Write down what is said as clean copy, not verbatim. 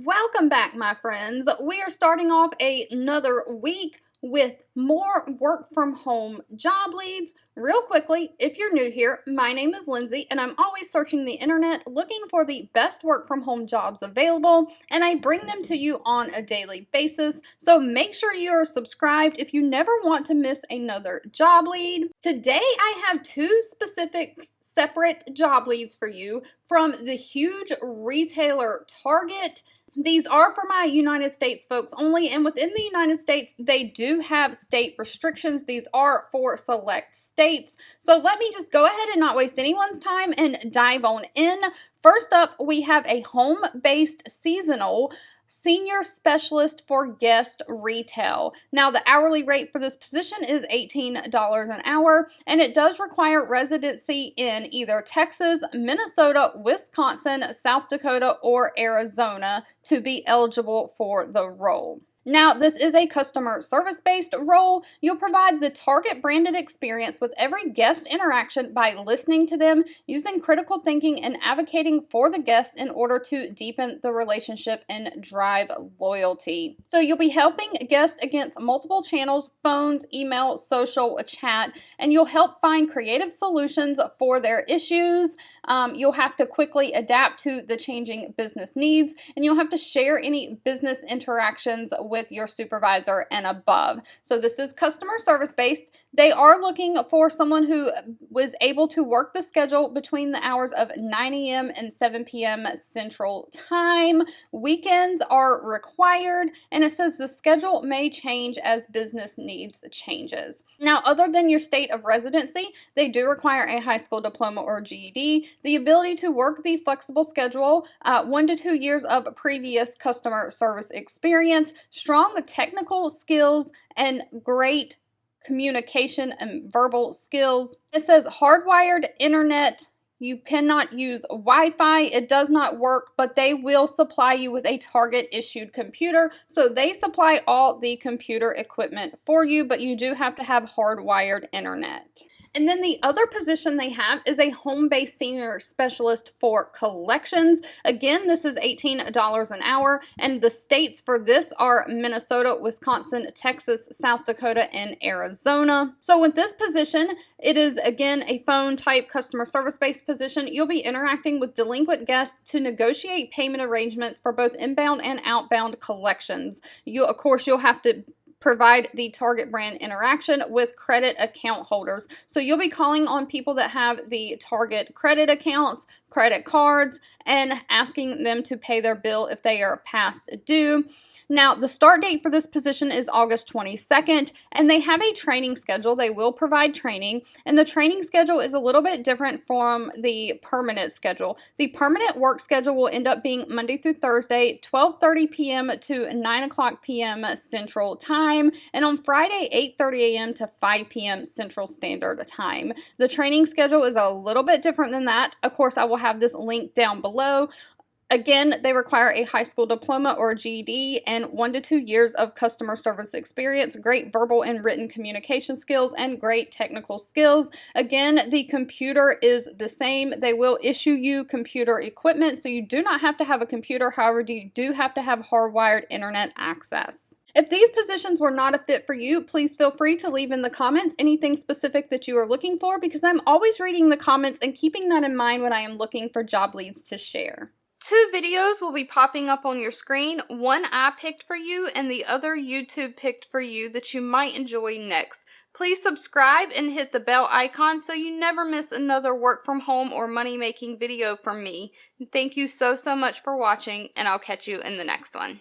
Welcome back, my friends. We are starting off another week with more work from home job leads. Real quickly, if you're new here, my name is Lindsay and I'm always searching the internet looking for the best work from home jobs available, and I bring them to you on a daily basis. So make sure you are subscribed if you never want to miss another job lead. Today I have two specific separate job leads for you from the huge retailer Target. These are for my United States folks only, and within the United States, they do have state restrictions. These are for select states. So let me just go ahead and not waste anyone's time and dive on in. First up, we have a home-based seasonal senior specialist for guest retail. Now, the hourly rate for this position is $18 an hour, and it does require residency in either Texas, Minnesota, Wisconsin, South Dakota, or Arizona to be eligible for the role. Now, this is a customer service-based role. You'll provide the Target branded experience with every guest interaction by listening to them, using critical thinking, and advocating for the guests in order to deepen the relationship and drive loyalty. So you'll be helping guests against multiple channels, phones, email, social, chat, and you'll help find creative solutions for their issues. You'll have to quickly adapt to the changing business needs, and you'll have to share any business interactions with your supervisor and above. So this is customer service based. They are looking for someone who was able to work the schedule between the hours of 9 a.m. and 7 p.m. Central Time. Weekends are required, and it says the schedule may change as business needs changes. Now, other than your state of residency, they do require a high school diploma or GED, the ability to work the flexible schedule, 1 to 2 years of previous customer service experience, strong technical skills, and great communication and verbal skills. It says hardwired internet. You cannot use Wi-Fi. It does not work, but they will supply you with a Target issued computer. So they supply all the computer equipment for you, but you do have to have hardwired internet. And then the other position they have is a home-based senior specialist for collections. Again, this is $18 an hour, and the states for this are Minnesota, Wisconsin, Texas, South Dakota, and Arizona. So with this position, it is again a phone-type customer service-based position. You'll be interacting with delinquent guests to negotiate payment arrangements for both inbound and outbound collections. Of course, you'll have to provide the Target brand interaction with credit account holders. So you'll be calling on people that have the Target credit accounts, credit cards, and asking them to pay their bill if they are past due. Now, the start date for this position is August 22nd, and they have a training schedule. They will provide training, and the training schedule is a little bit different from the permanent schedule. The permanent work schedule will end up being Monday through Thursday, 12:30 p.m. to 9 o'clock p.m. Central Time, and on Friday, 8:30 a.m. to 5 p.m. Central Standard Time. The training schedule is a little bit different than that. Of course, I will have this link down below. Again, they require a high school diploma or GED and 1 to 2 years of customer service experience, great verbal and written communication skills, and great technical skills. Again, the computer is the same. They will issue you computer equipment, so you do not have to have a computer. However, you do have to have hardwired internet access. If these positions were not a fit for you, please feel free to leave in the comments anything specific that you are looking for, because I'm always reading the comments and keeping that in mind when I am looking for job leads to share. Two videos will be popping up on your screen. One I picked for you and the other YouTube picked for you that you might enjoy next. Please subscribe and hit the bell icon so you never miss another work from home or money making video from me. Thank you so much for watching, and I'll catch you in the next one.